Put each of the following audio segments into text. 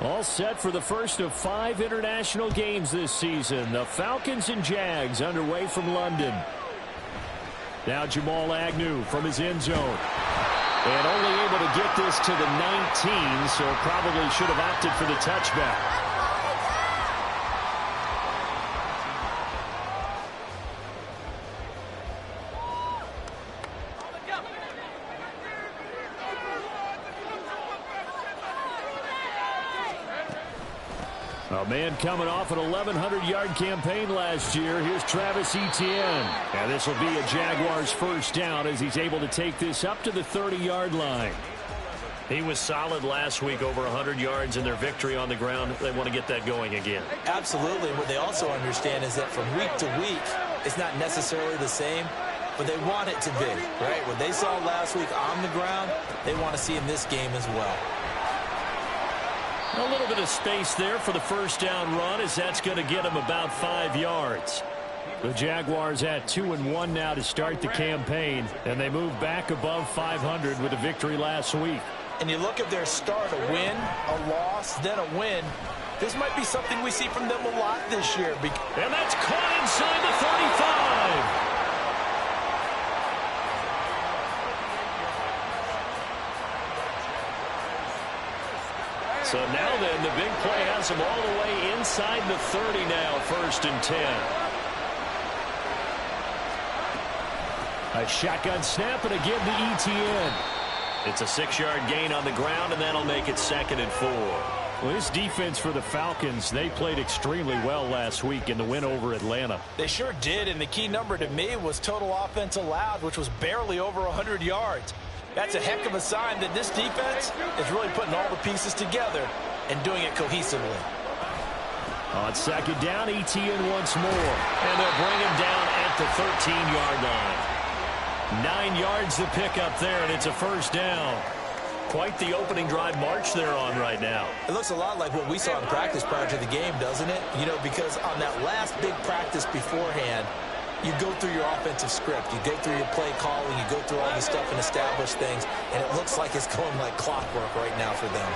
All set for the first of 5 international games this season. The Falcons and Jags underway from London. Now Jamal Agnew from his end zone. And only able to get this to the 19, so probably should have opted for the touchback. A man coming off an 1,100-yard campaign last year. Here's Travis Etienne. And this will be a Jaguars first down as he's able to take this up to the 30-yard line. He was solid last week, over 100 yards in their victory on the ground. They want to get that going again. Absolutely. What they also understand is that from week to week, it's not necessarily the same, but they want it to be, right? What they saw last week on the ground, they want to see in this game as well. A little bit of space there for the first down run, as that's going to get him about 5 yards. The Jaguars at 2-1 now to start the campaign, and they move back above 500 with a victory last week. And you look at their start, a win, a loss, then a win. This might be something we see from them a lot this year. And that's caught inside the 35. So now then, the big play has him all the way inside the 30 now, 1st and 10. A shotgun snap and again to Etienne. It's a 6-yard gain on the ground, and that'll make it 2nd and 4. Well, this defense for the Falcons, they played extremely well last week in the win over Atlanta. They sure did, and the key number to me was total offense allowed, which was barely over 100 yards. That's a heck of a sign that this defense is really putting all the pieces together and doing it cohesively. On 2nd down, Etienne once more. And they'll bring him down at the 13-yard line. 9 yards to pick up there, and it's a first down. Quite the opening drive march they're on right now. It looks a lot like what we saw in practice prior to the game, doesn't it? You know, because on that last big practice beforehand, you go through your offensive script. You go through your play calling. You go through all this stuff and establish things. And it looks like it's going like clockwork right now for them.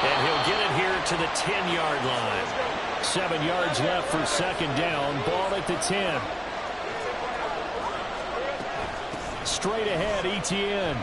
And he'll get it here to the 10-yard line. 7 yards left for 2nd down. Ball at the 10. Straight ahead, Etienne.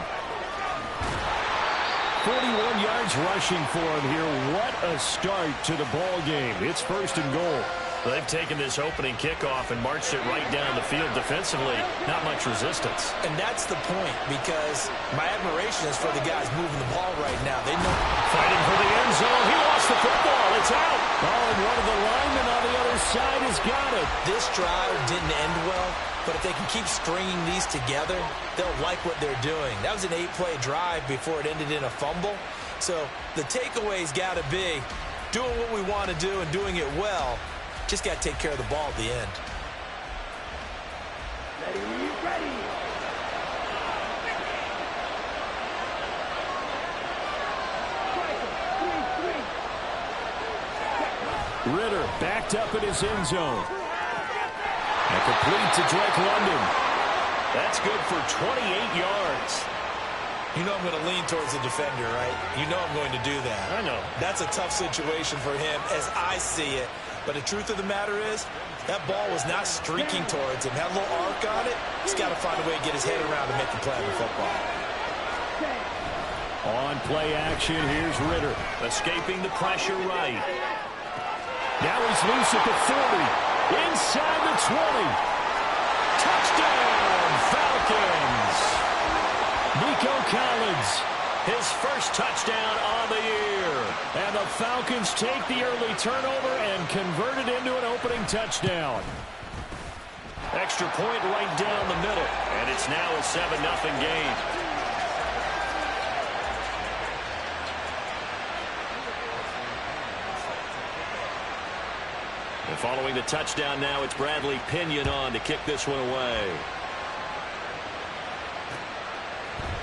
41 yards rushing for him here. What a start to the ball game. It's 1st and goal. They've taken this opening kickoff and marched it right down the field defensively. Not much resistance. And that's the point, because my admiration is for the guys moving the ball right now. They know. Fighting for the end zone. He lost the football. It's out. Oh, and one of the linemen on the other side has got it. This drive didn't end well, but if they can keep stringing these together, they'll like what they're doing. That was an 8-play drive before it ended in a fumble. So the takeaway's got to be doing what we want to do and doing it well. Just got to take care of the ball at the end. Ready. Ritter backed up in his end zone. And complete to Drake London. That's good for 28 yards. You know I'm going to lean towards the defender, right? You know I'm going to do that. I know. That's a tough situation for him as I see it. But the truth of the matter is, that ball was not streaking towards him. Had a little arc on it. He's got to find a way to get his head around to make the play on the football. On play action, here's Ritter. Escaping the pressure right. Now he's loose at the 40. Inside the 20. Touchdown, Falcons. Nico Collins, his first touchdown on the year. And the Falcons take the early turnover and convert it into an opening touchdown. Extra point right down the middle. And it's now a 7-0 game. And following the touchdown now, it's Bradley Pinion on to kick this one away.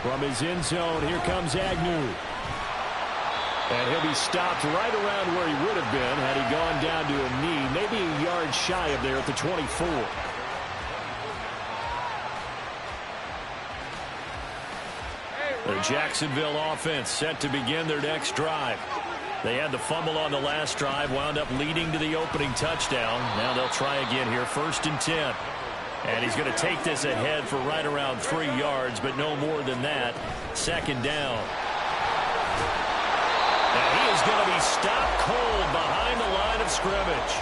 From his end zone, here comes Agnew. And he'll be stopped right around where he would have been had he gone down to a knee, maybe a yard shy of there at the 24. The Jacksonville offense set to begin their next drive. They had the fumble on the last drive, wound up leading to the opening touchdown. Now they'll try again here, 1st and 10. And he's going to take this ahead for right around 3 yards, but no more than that. 2nd down. And he is going to be stopped cold behind the line of scrimmage.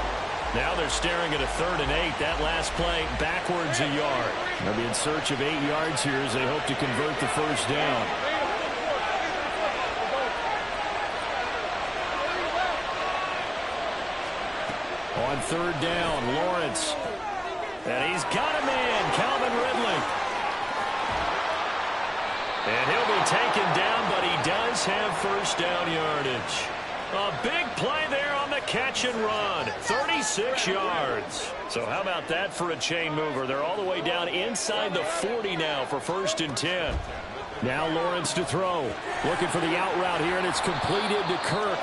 Now they're staring at a 3rd and 8. That last play backwards a yard. They'll be in search of 8 yards here as they hope to convert the 1st down. On 3rd down, Lawrence. And he's got a man, Calvin Ridley. And he'll be taken down, but he does have 1st down yardage. A big play there on the catch and run. 36 yards. So how about that for a chain mover? They're all the way down inside the 40 now for 1st and 10. Now Lawrence to throw. Looking for the out route here, and it's completed to Kirk.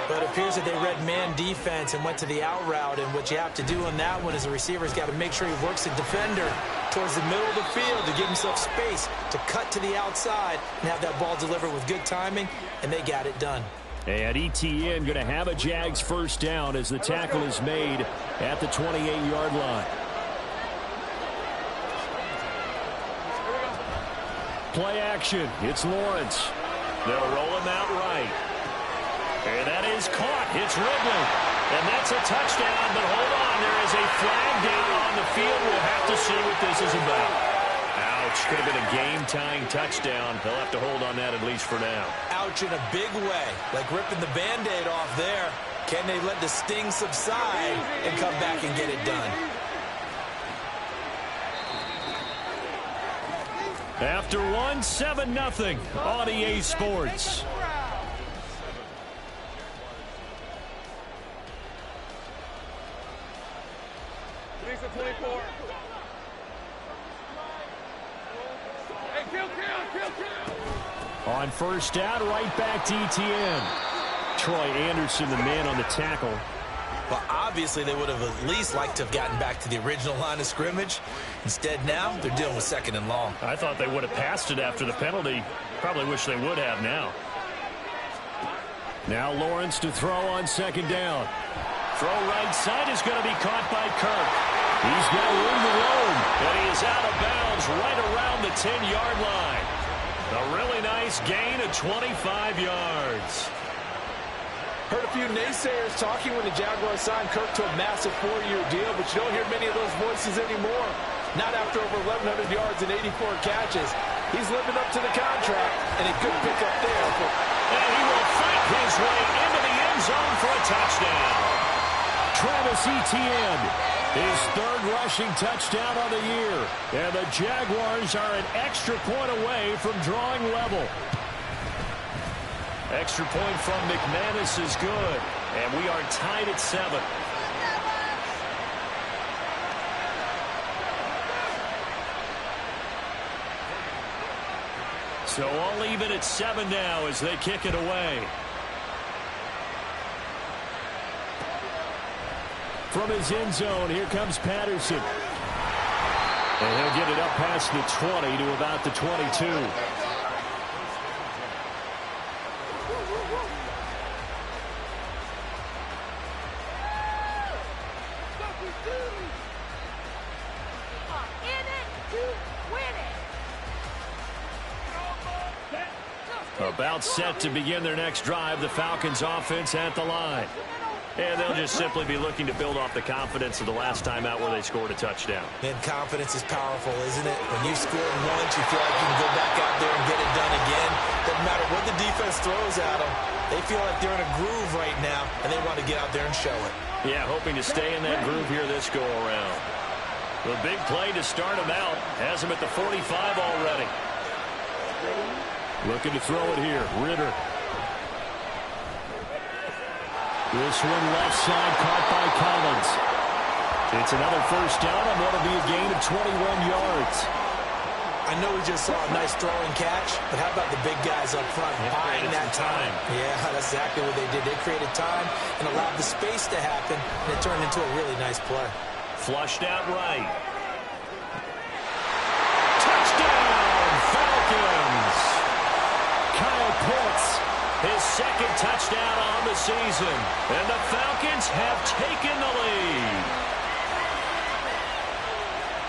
But it appears that they read man defense and went to the out route. And what you have to do on that one is the receiver's got to make sure he works the defender towards the middle of the field to give himself space to cut to the outside and have that ball delivered with good timing, and they got it done. And ETN going to have a Jags 1st down as the tackle is made at the 28-yard line. Play action. It's Lawrence. They'll roll him out right. And that is caught. It's Ridley. And that's a touchdown, but hold on. There is a flag down on the field. We'll have to see what this is about. Ouch. Could have been a game-tying touchdown. They'll have to hold on that at least for now. Ouch in a big way. Like ripping the Band-Aid off there. Can they let the sting subside and come back and get it done? After one, 7-0 on EA Sports. On 1st down, right back to ETN. Troy Anderson, the man on the tackle. Well, obviously they would have at least liked to have gotten back to the original line of scrimmage. Instead, now they're dealing with 2nd and long. I thought they would have passed it after the penalty. Probably wish they would have now. Now Lawrence to throw on 2nd down. Throw right side is going to be caught by Kirk. He's got room to roam, and he is out of bounds right around the 10-yard line. A really nice gain of 25 yards. Heard a few naysayers talking when the Jaguars signed Kirk to a massive 4-year deal, but you don't hear many of those voices anymore. Not after over 1,100 yards and 84 catches. He's living up to the contract, and a good pickup there. And he will fight his way into the end zone for a touchdown. Travis Etienne, his 3rd rushing touchdown of the year. And the Jaguars are an extra point away from drawing level. Extra point from McManus is good. And we are tied at 7. So all even at 7 now as they kick it away. From his end zone, here comes Patterson. And he'll get it up past the 20 to about the 22. About set to begin their next drive, the Falcons offense at the line. And they'll just simply be looking to build off the confidence of the last time out where they scored a touchdown. And confidence is powerful, isn't it? When you've scored once, you feel like you can go back out there and get it done again. Doesn't matter what the defense throws at them. They feel like they're in a groove right now, and they want to get out there and show it. Yeah, hoping to stay in that groove here this go-around. The big play to start him out. Has him at the 45 already. Looking to throw it here. Ritter. This one left side caught by Collins. It's another 1st down on what will be a gain of 21 yards. I know we just saw a nice throwing catch, but how about the big guys up front buying that time? Yeah, that's exactly what they did. They created time and allowed the space to happen, and it turned into a really nice play. Flushed out right. Touchdown, Falcons! second touchdown on the season. And the Falcons have taken the lead.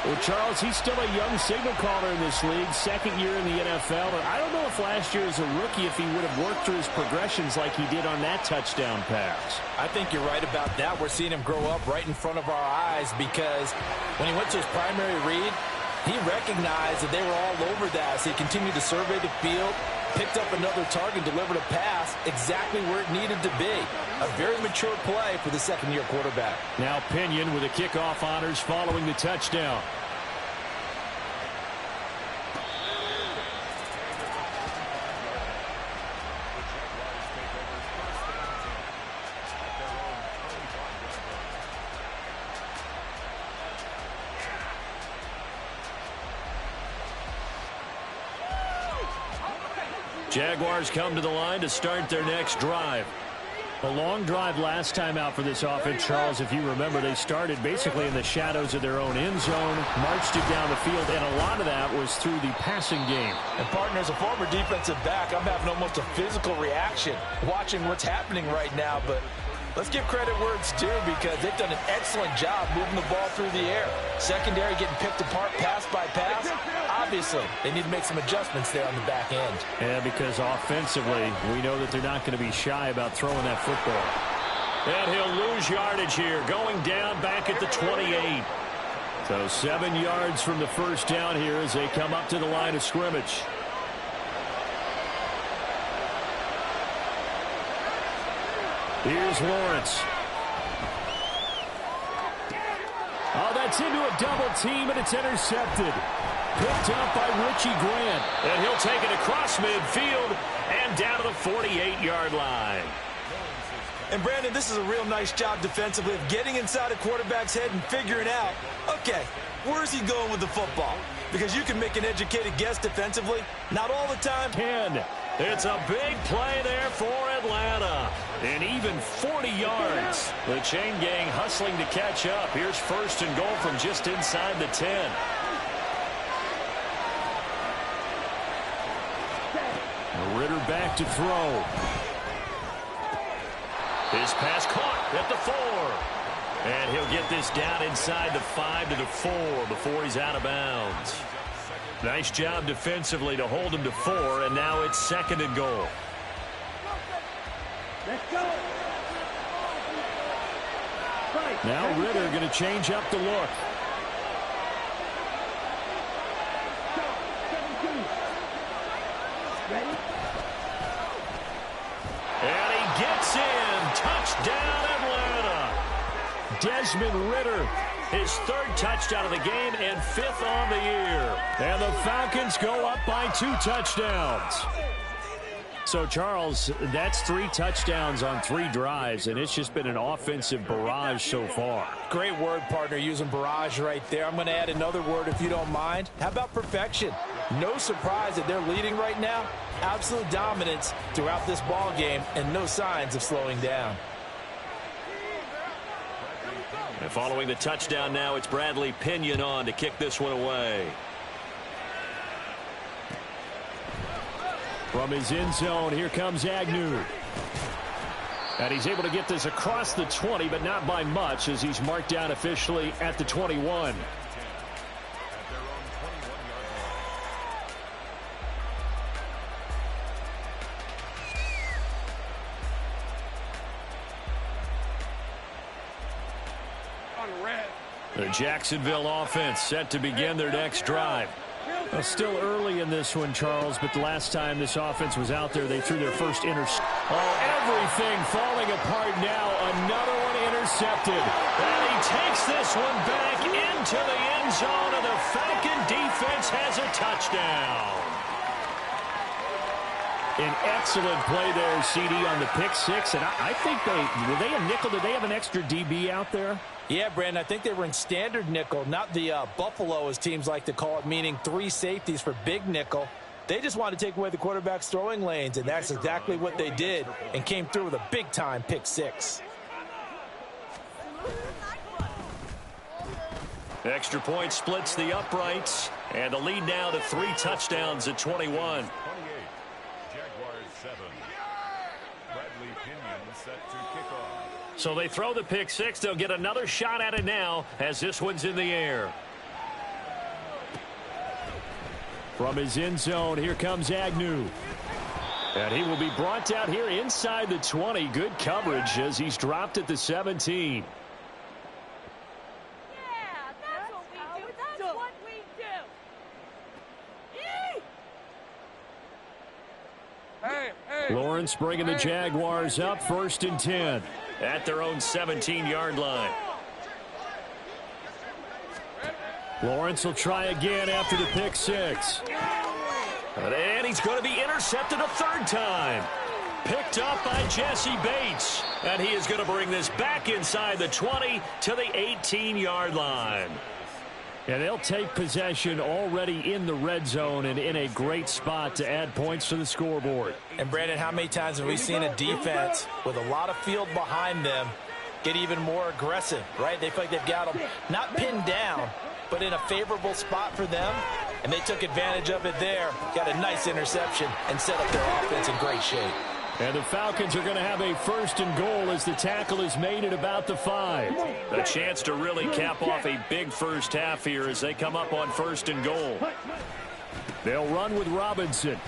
Well, Charles, he's still a young signal caller in this league, second year in the NFL. And I don't know if last year as a rookie, if he would have worked through his progressions like he did on that touchdown pass. I think you're right about that. We're seeing him grow up right in front of our eyes because when he went to his primary read, he recognized that they were all over that. So he continued to survey the field, picked up another target, delivered a pass exactly where it needed to be. A very mature play for the second-year quarterback. Now Pinion with the kickoff honors following the touchdown. Jaguars come to the line to start their next drive. A long drive last time out for this offense, Charles. If you remember, they started basically in the shadows of their own end zone, marched it down the field, and a lot of that was through the passing game. And, partner, as a former defensive back, I'm having almost a physical reaction watching what's happening right now. But let's give credit where it's due because they've done an excellent job moving the ball through the air. Secondary getting picked apart pass by pass. Obviously, they need to make some adjustments there on the back end. Yeah, because offensively, we know that they're not going to be shy about throwing that football. And he'll lose yardage here, going down back at the 28. So 7 yards from the first down here as they come up to the line of scrimmage. Here's Lawrence. Oh, that's into a double team, and it's intercepted. Picked up by Richie Grant. And he'll take it across midfield and down to the 48-yard line. And, Brandon, this is a real nice job defensively of getting inside a quarterback's head and figuring out, okay, where's he going with the football? Because you can make an educated guess defensively. Not all the time. 10. It's a big play there for Atlanta. And even 40 yards. The chain gang hustling to catch up. Here's first and goal from just inside the 10. Ritter back to throw. His pass caught at the 4. And he'll get this down inside the 5 to the 4 before he's out of bounds. Nice job defensively to hold him to 4, and now it's second and goal. Let's go. Now Ritter going to change up the look. And he gets in. Touchdown, Atlanta. Desmond Ritter, his third touchdown of the game and 5th on the year. And the Falcons go up by 2 touchdowns. So, Charles, that's 3 touchdowns on 3 drives, and it's just been an offensive barrage so far. Great word, partner, using barrage right there. I'm going to add another word if you don't mind. How about perfection? No surprise that they're leading right now. Absolute dominance throughout this ball game and no signs of slowing down. And following the touchdown now, it's Bradley Pinion on to kick this one away. From his end zone, here comes Agnew. And he's able to get this across the 20, but not by much as he's marked down officially at the 21. The Jacksonville offense set to begin their next drive. Well, still early in this one, Charles, but the last time this offense was out there, they threw their first interception. Oh, everything falling apart now. Another one intercepted. And he takes this one back into the end zone, and the Falcon defense has a touchdown. An excellent play there, CD, on the pick six. And I think were they a nickel? Did they have an extra DB out there? Yeah, Brandon, I think they were in standard nickel, not the Buffalo, as teams like to call it, meaning 3 safeties for big nickel. They just wanted to take away the quarterback's throwing lanes, and that's exactly what they did and came through with a big-time pick six. Extra point splits the uprights, and the lead now to 3 touchdowns at 21. So they throw the pick six. They'll get another shot at it now as this one's in the air. From his end zone, here comes Agnew. And he will be brought down here inside the 20. Good coverage as he's dropped at the 17. Lawrence bringing the Jaguars up 1st and 10 at their own 17-yard line. Lawrence will try again after the pick six. And he's going to be intercepted a third time. Picked up by Jesse Bates. And he is going to bring this back inside the 20 to the 18-yard line. And they'll take possession already in the red zone and in a great spot to add points to the scoreboard. And, Brandon, how many times have we seen a defense with a lot of field behind them get even more aggressive, right? They feel like they've got them not pinned down, but in a favorable spot for them. And they took advantage of it there. Got a nice interception and set up their offense in great shape. And the Falcons are going to have a 1st and goal as the tackle is made at about the 5. A chance to really cap off a big first half here as they come up on 1st and goal. They'll run with Robinson.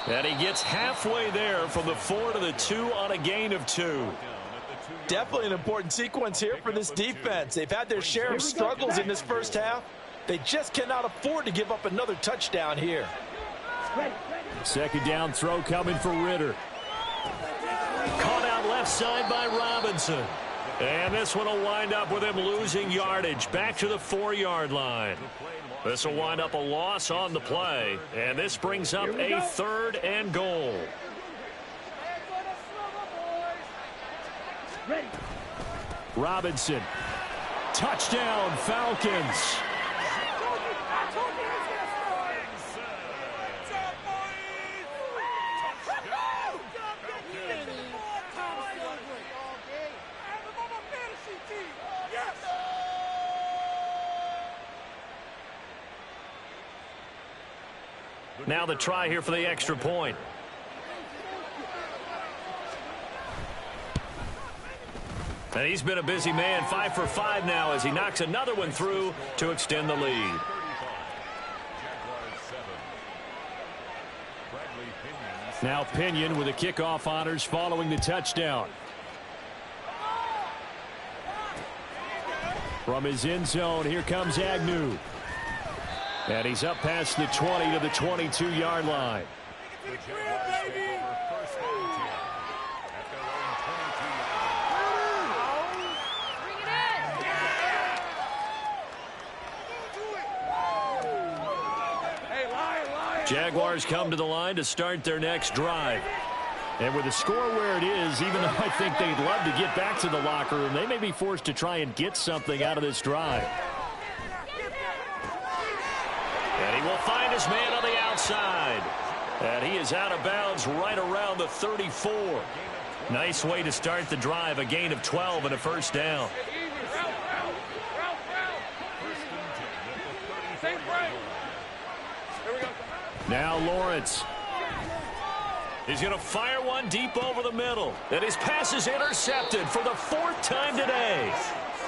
And he gets halfway there from the 4 to the 2 on a gain of 2. Definitely an important sequence here for this defense. They've had their share of struggles in this first half. They just cannot afford to give up another touchdown here. Second down throw coming for Ritter. Caught out left side by Robinson. And this one will wind up with him losing yardage back to the 4-yard line. This will wind up a loss on the play. And this brings up a 3rd and goal. Robinson. Touchdown, Falcons. Now the try here for the extra point. And he's been a busy man, 5 for 5 now as he knocks another one through to extend the lead. Now Pinion with the kickoff honors following the touchdown. From his end zone, here comes Agnew. And he's up past the 20 to the 22-yard line. Jaguars come to the line to start their next drive. And with the score where it is, even though I think they'd love to get back to the locker room, they may be forced to try and get something out of this drive. And he will find his man on the outside. And he is out of bounds right around the 34. Nice way to start the drive, a gain of 12 and a first down. Now Lawrence. He's going to fire one deep over the middle. And his pass is intercepted for the 4th time today.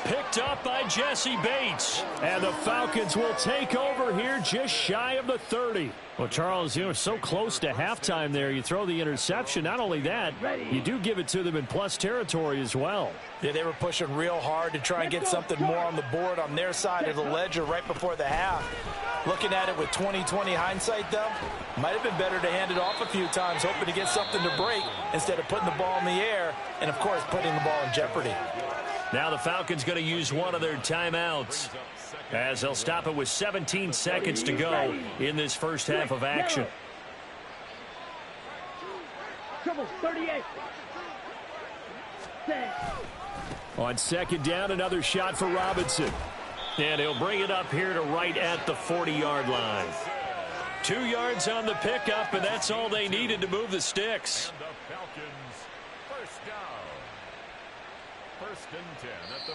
Picked up by Jesse Bates. And the Falcons will take over here just shy of the 30. Well, Charles, so close to halftime there. You throw the interception. Not only that, you do give it to them in plus territory as well. Yeah, they were pushing real hard to try and get something more on the board on their side of the ledger right before the half. Looking at it with 20/20 hindsight, though, might have been better to hand it off a few times, hoping to get something to break instead of putting the ball in the air and, of course, putting the ball in jeopardy. Now the Falcons going to use one of their timeouts as they'll stop it with 17 seconds to go in this first half of action. Trouble 38. On second down, another shot for Robinson. And he'll bring it up here to right at the 40-yard line. 2 yards on the pickup, and that's all they needed to move the sticks.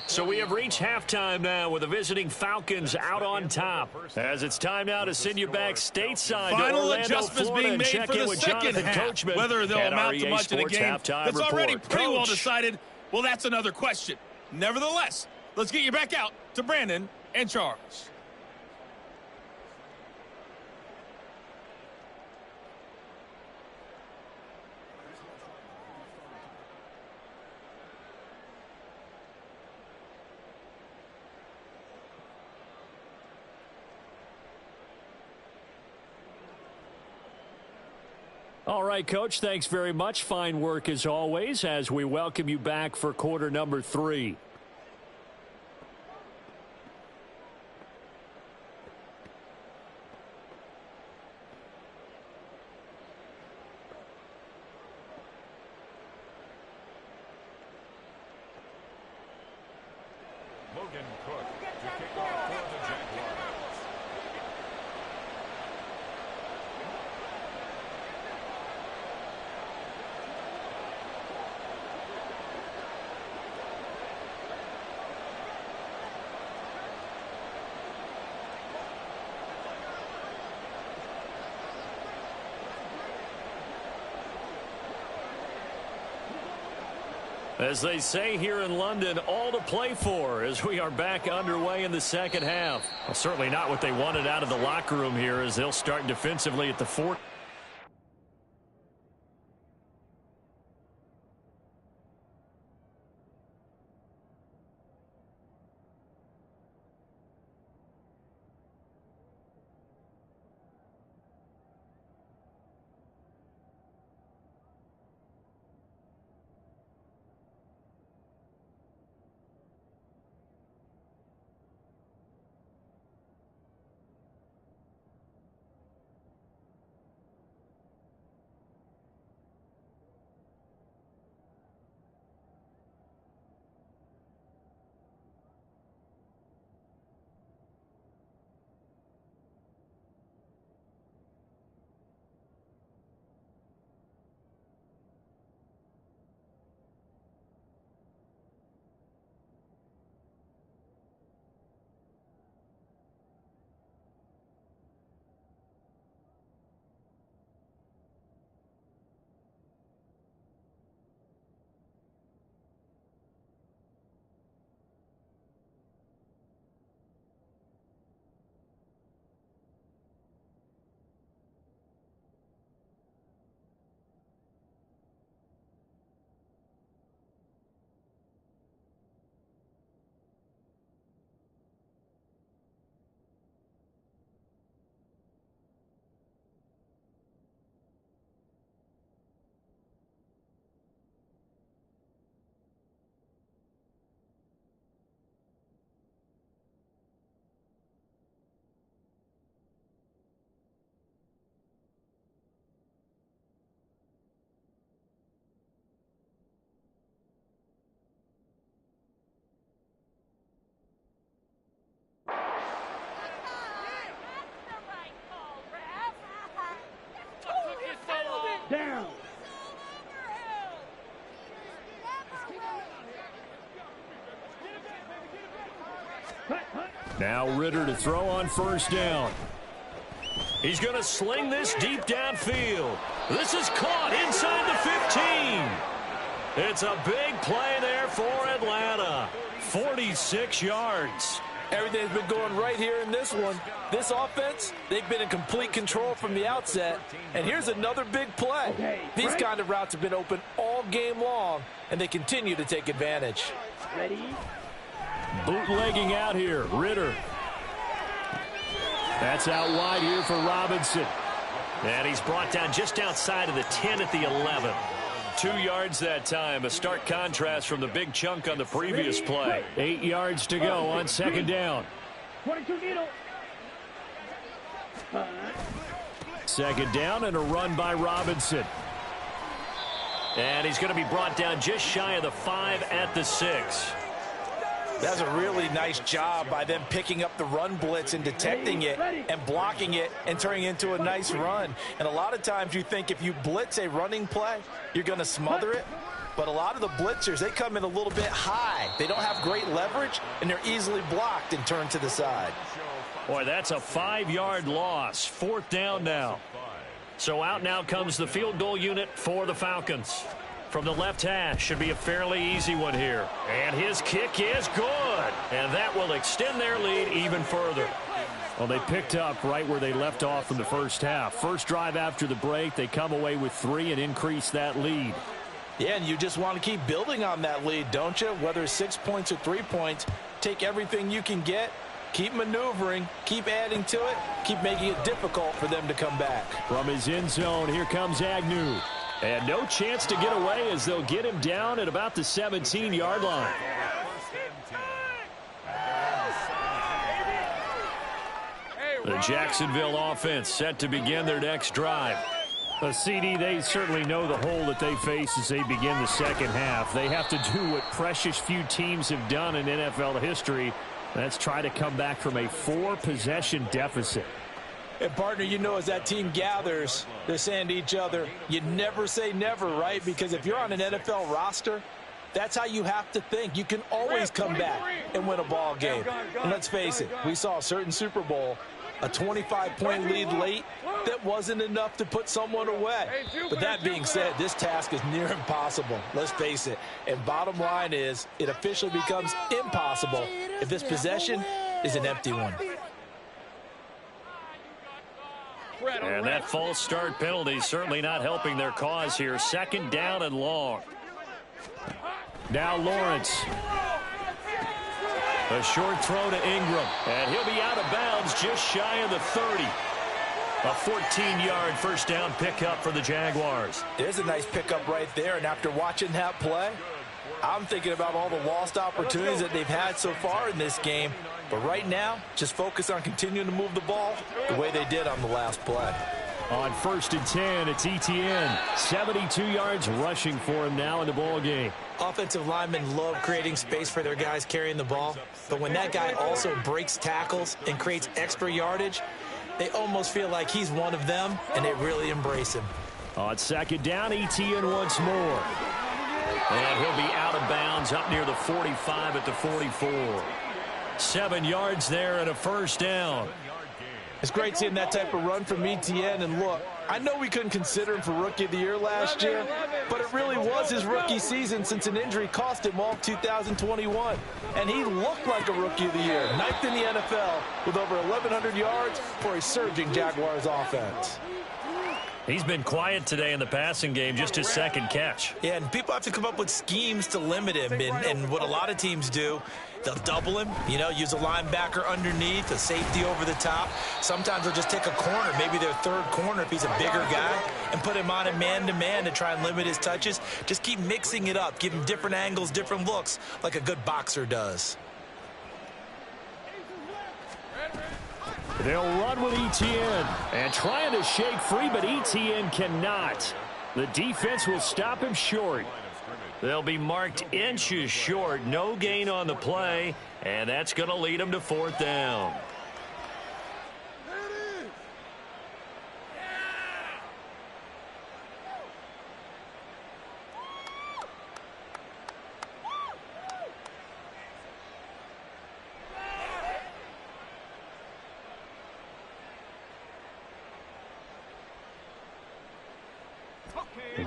So we have reached halftime now with the visiting Falcons out on top. As it's time now to send you back stateside to Orlando, adjustments Florida, being made check for in the with second Jonathan half. Coachman Whether they'll at amount our to EA much in a Sports game halftime that's already report. pretty well Coach. decided. Well, that's another question. Nevertheless, let's get you back out to Brandon and Charles. All right, Coach, thanks very much. Fine work as always as we welcome you back for quarter number 3. Logan Cook to kick off for the Jaguars. As they say here in London, all to play for as we are back underway in the second half. Well, certainly not what they wanted out of the locker room here as they'll start defensively at the 4. Down. Now Ritter to throw on first down. He's going to sling this deep downfield. This is caught inside the 15. It's a big play there for Atlanta. 46 yards. Everything's been going right here in this one. This offense, they've been in complete control from the outset. And here's another big play. These kind of routes have been open all game long, and they continue to take advantage. Ready? Bootlegging out here, Ritter. That's out wide here for Robinson. And he's brought down just outside of the 10 at the 11. 2 yards that time, a stark contrast from the big chunk on the previous play. 8 yards to go on second down. 22 needle. Second down and a run by Robinson. And he's going to be brought down just shy of the 5 at the 6. That's a really nice job by them picking up the run blitz and detecting it and blocking it and turning it into a nice run. And a lot of times you think if you blitz a running play, you're going to smother it. But a lot of the blitzers, they come in a little bit high. They don't have great leverage, and they're easily blocked and turned to the side. Boy, that's a 5-yard loss. Fourth down now. So out now comes the field goal unit for the Falcons. from the left hash. Should be a fairly easy one here. And his kick is good. And that will extend their lead even further. Well, they picked up right where they left off in the first half. First drive after the break, they come away with 3 and increase that lead. Yeah, and you just want to keep building on that lead, don't you? Whether it's 6 points or 3 points, take everything you can get, keep maneuvering, keep adding to it, keep making it difficult for them to come back. From his end zone, here comes Agnew. And no chance to get away as they'll get him down at about the 17-yard line. The Jacksonville offense set to begin their next drive. CD, they certainly know the hole that they face as they begin the second half. They have to do what precious few teams have done in NFL history. That's try to come back from a 4-possession deficit. And, partner, you know, as that team gathers, they're saying to each other, you never say never, right? Because if you're on an NFL roster, that's how you have to think. You can always come back and win a ball game. And let's face it, we saw a certain Super Bowl, a 25-point lead late that wasn't enough to put someone away. But that being said, this task is near impossible. Let's face it. And bottom line is, it officially becomes impossible if this possession is an empty one. And that false start penalty certainly not helping their cause here. Second down and long. Now Lawrence. A short throw to Ingram. And he'll be out of bounds just shy of the 30. A 14-yard first down pickup for the Jaguars. There's a nice pickup right there. And after watching that play, I'm thinking about all the lost opportunities that they've had so far in this game. But right now, just focus on continuing to move the ball the way they did on the last play. On 1st and 10, it's Etienne. 72 yards rushing for him now in the ball game. Offensive linemen love creating space for their guys carrying the ball. But when that guy also breaks tackles and creates extra yardage, they almost feel like he's one of them, and they really embrace him. On 2nd down, Etienne once more. And he'll be out of bounds up near the 45 at the 44. 7 yards there and a first down. It's great seeing that type of run from Etienne. And look, I know we couldn't consider him for Rookie of the Year last year, but it really was his rookie season since an injury cost him all 2021. And he looked like a Rookie of the Year, 9th in the NFL with over 1,100 yards for a surging Jaguars offense. He's been quiet today in the passing game, just his second catch. Yeah, and people have to come up with schemes to limit him. And what a lot of teams do, they'll double him, you know, use a linebacker underneath, a safety over the top. Sometimes they'll just take a corner, maybe their third corner if he's a bigger guy, and put him on a man-to-man to try and limit his touches. Just keep mixing it up, give him different angles, different looks, like a good boxer does. They'll run with Etienne and trying to shake free, but Etienne cannot. The defense will stop him short. They'll be marked inches short. No gain on the play, and that's going to lead them to 4th down.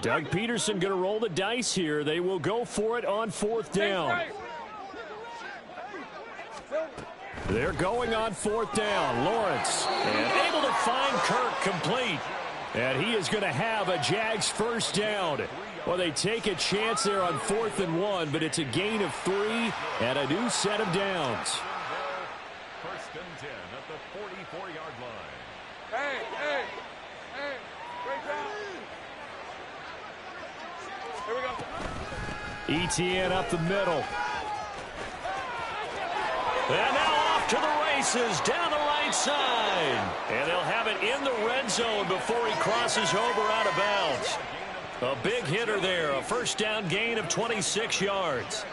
Doug Peterson going to roll the dice here. They will go for it on 4th down. They're going on 4th down. Lawrence and able to find Kirk complete. And he is going to have a Jags first down. Well, they take a chance there on 4th and 1, but it's a gain of 3 and a new set of downs. 1st and 10 at the 44-yard line. Hey, great job. Here we go. Etienne up the middle. And now off to the races down the right side. And they'll have it in the red zone before he crosses over out of bounds. A big hitter there. A first down gain of 26 yards.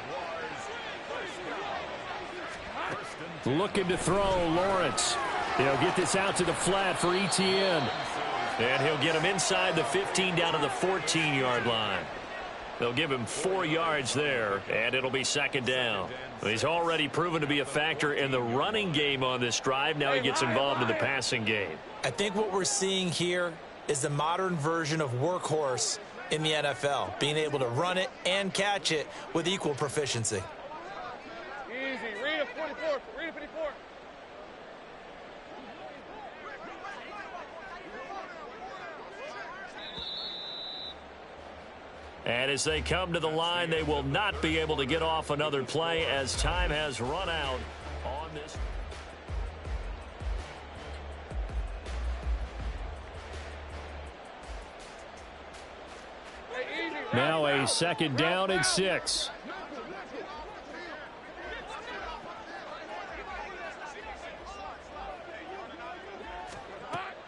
Looking to throw, Lawrence. He'll get this out to the flat for Etienne. And he'll get him inside the 15 down to the 14-yard line. They'll give him 4 yards there, and it'll be 2nd down. He's already proven to be a factor in the running game on this drive. Now he gets involved in the passing game. I think what we're seeing here is the modern version of workhorse in the NFL, being able to run it and catch it with equal proficiency. Easy. Read a 44. Read a 54. And as they come to the line, they will not be able to get off another play as time has run out on this. Now a second down and 6.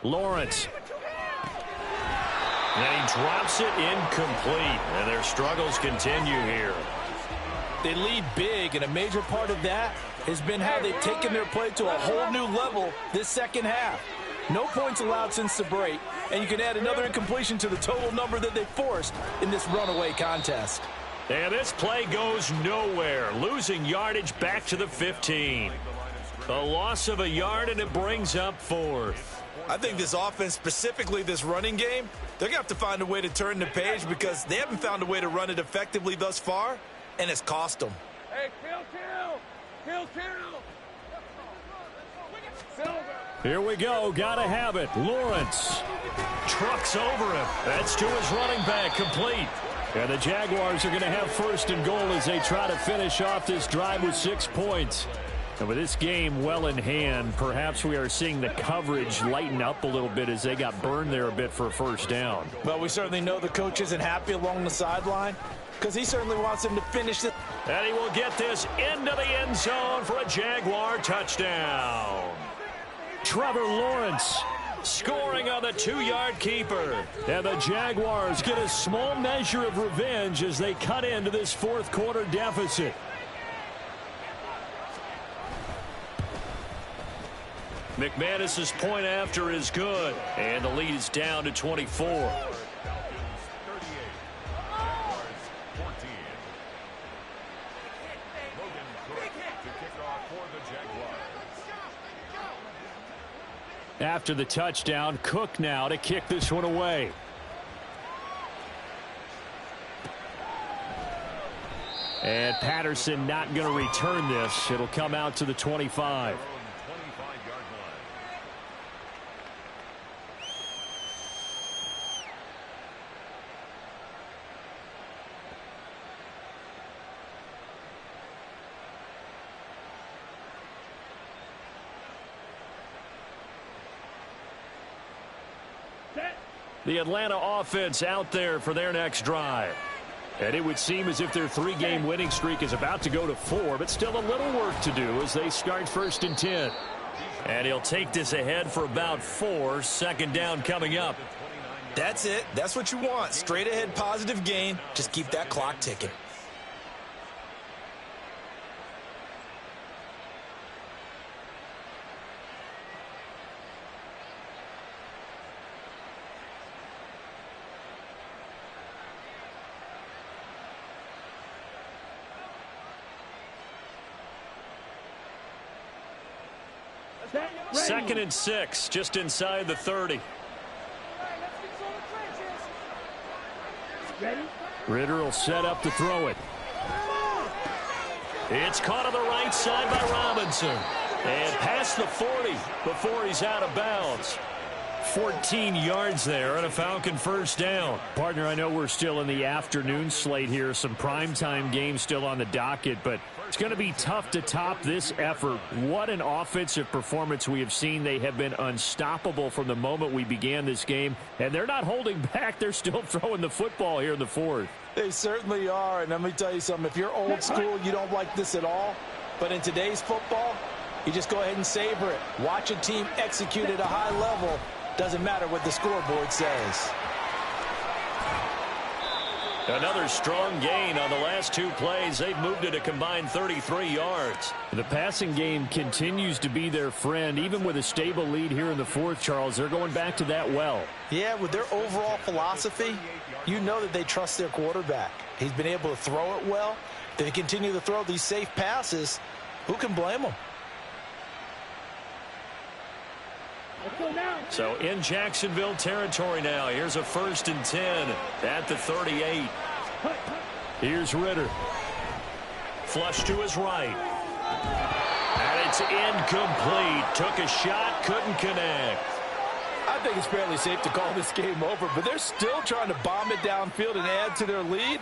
Lawrence. And he drops it incomplete, and their struggles continue here. They lead big, and a major part of that has been how they've taken their play to a whole new level this second half. No points allowed since the break, and you can add another incompletion to the total number that they forced in this runaway contest. And this play goes nowhere, losing yardage back to the 15. A loss of a yard, and it brings up 4th. I think this offense, specifically this running game, they're going to have to find a way to turn the page because they haven't found a way to run it effectively thus far, and it's cost them. Hey, kill. Silver. Here we go. Gotta have it. Lawrence trucks over him. That's to his running back, complete. And the Jaguars are going to have first and goal as they try to finish off this drive with 6 points. And with this game well in hand, perhaps we are seeing the coverage lighten up a little bit as they got burned there a bit for a first down. Well, we certainly know the coach isn't happy along the sideline because he certainly wants him to finish it. And he will get this into the end zone for a Jaguar touchdown. Trevor Lawrence scoring on the 2-yard keeper. And the Jaguars get a small measure of revenge as they cut into this fourth quarter deficit. McManus's point after is good, and the lead is down to 24. After the touchdown, Cook now to kick this one away. And Patterson not going to return this. It'll come out to the 25. The Atlanta offense out there for their next drive. And it would seem as if their 3-game winning streak is about to go to 4, but still a little work to do as they start first and 10. And he'll take this ahead for about 4. Second down coming up. That's it. That's what you want. Straight ahead positive gain. Just keep that clock ticking. Second and 6, just inside the 30. Ritter will set up to throw it. It's caught on the right side by Robinson. And past the 40 before he's out of bounds. 14 yards there and a Falcon first down. Partner, I know we're still in the afternoon slate here. Some primetime games still on the docket, but it's going to be tough to top this effort. What an offensive performance we have seen. They have been unstoppable from the moment we began this game, and they're not holding back. They're still throwing the football here in the fourth. They certainly are, and let me tell you something. If you're old school, you don't like this at all. But in today's football, you just go ahead and savor it. Watch a team execute at a high level. Doesn't matter what the scoreboard says. Another strong gain on the last 2 plays. They've moved it a combined 33 yards. The passing game continues to be their friend. Even with a stable lead here in the fourth, Charles, they're going back to that well. Yeah, with their overall philosophy, you know that they trust their quarterback. He's been able to throw it well. They continue to throw these safe passes. Who can blame them? So in Jacksonville territory now. Here's a 1st and 10 at the 38. Here's Ritter. Flush to his right. And it's incomplete. Took a shot, couldn't connect. I think it's fairly safe to call this game over, but they're still trying to bomb it downfield and add to their lead.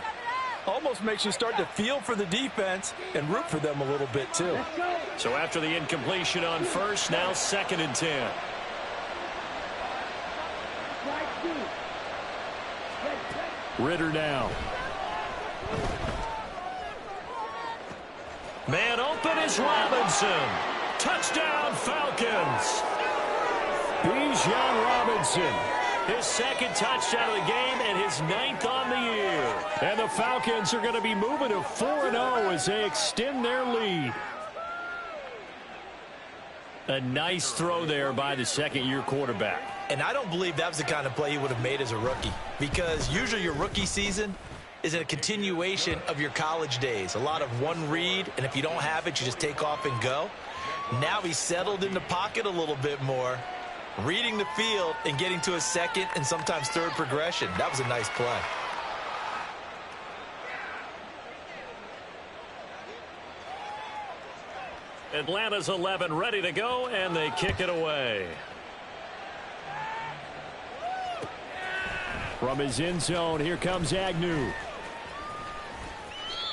Almost makes you start to feel for the defense and root for them a little bit too. So after the incompletion on 1st, now 2nd and 10. Ritter now. Man open is Robinson. Touchdown Falcons. Bijan Robinson. His 2nd touchdown of the game and his 9th on the year. And the Falcons are going to be moving to 4-0 as they extend their lead. A nice throw there by the 2nd-year quarterback. And I don't believe that was the kind of play he would have made as a rookie, because usually your rookie season is a continuation of your college days. A lot of one read, and if you don't have it, you just take off and go. Now he's settled in the pocket a little bit more, reading the field and getting to a 2nd and sometimes 3rd progression. That was a nice play. Atlanta's 11 ready to go, and they kick it away. From his end zone, here comes Agnew.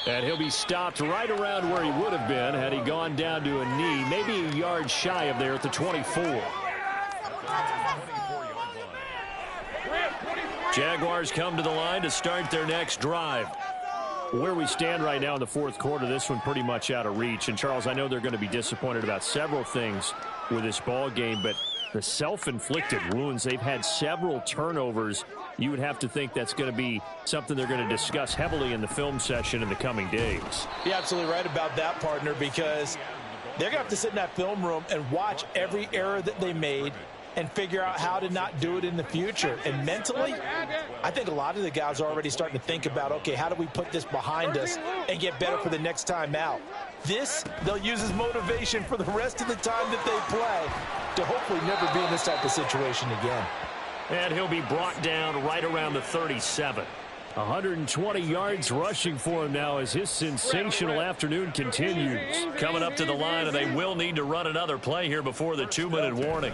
And he'll be stopped right around where he would have been had he gone down to a knee, maybe a yard shy of there at the 24. Jaguars come to the line to start their next drive. Where we stand right now in the 4th quarter, this one pretty much out of reach. And, Charles, I know they're going to be disappointed about several things with this ball game, but the self-inflicted wounds, they've had several turnovers. You would have to think that's going to be something they're going to discuss heavily in the film session in the coming days. You're absolutely right about that, partner, because they're going to have to sit in that film room and watch every error that they made and figure out how to not do it in the future. And mentally, I think a lot of the guys are already starting to think about, okay, how do we put this behind us and get better for the next time out? This, they'll use as motivation for the rest of the time that they play to hopefully never be in this type of situation again. And he'll be brought down right around the 37. 120 yards rushing for him now as his sensational afternoon continues. Coming up to the line, and they will need to run another play here before the 2-minute warning.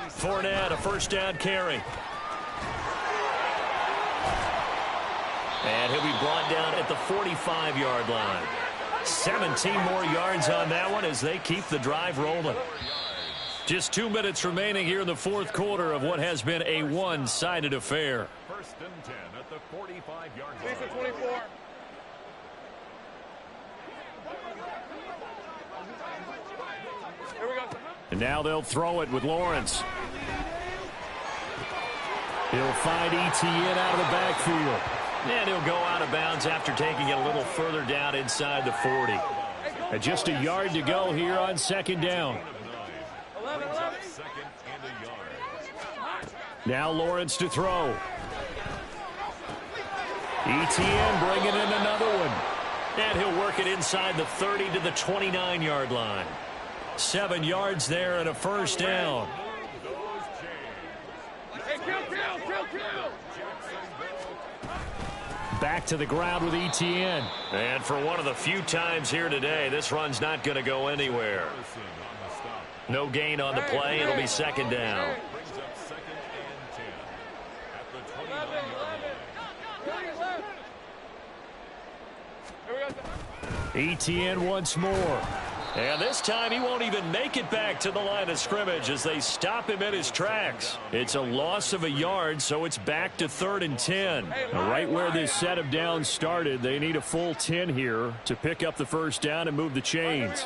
Fournette, a 1st down carry. And he'll be brought down at the 45-yard line. 17 more yards on that one as they keep the drive rolling. Just 2 minutes remaining here in the 4th quarter of what has been a one-sided affair. 1st and 10 at the 45-yard line. Lisa 24. Here we go. And now they'll throw it with Lawrence. He'll find Etienne out of the backfield. And he'll go out of bounds after taking it a little further down inside the 40. And just a yard to go here on 2nd down. 11. Second and a yard. Now Lawrence to throw. Etienne bringing in another one. And he'll work it inside the 30 to the 29-yard line. 7 yards there and a 1st down. Hey, kill. Back to the ground with Etienne. And for one of the few times here today, this run's not going to go anywhere. No gain on the play. It'll be 2nd down. Brings up 2nd and 10 at the 29-yard line. Here we go. Etienne once more. And this time he won't even make it back to the line of scrimmage as they stop him in his tracks. It's a loss of a yard, so it's back to 3rd and 10. Right where this set of downs started, they need a full 10 here to pick up the 1st down and move the chains.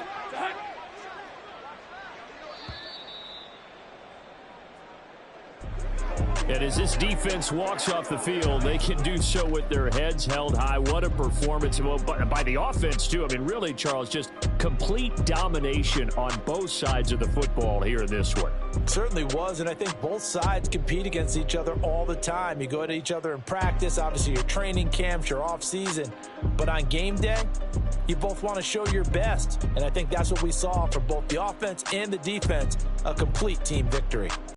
And as this defense walks off the field, they can do so with their heads held high. What a performance by the offense, too. I mean, really, Charles, just complete domination on both sides of the football here in this one. Certainly was, and I think both sides compete against each other all the time. You go at each other in practice, obviously your training camps, your off-season. But on game day, you both want to show your best. And I think that's what we saw from both the offense and the defense, a complete team victory.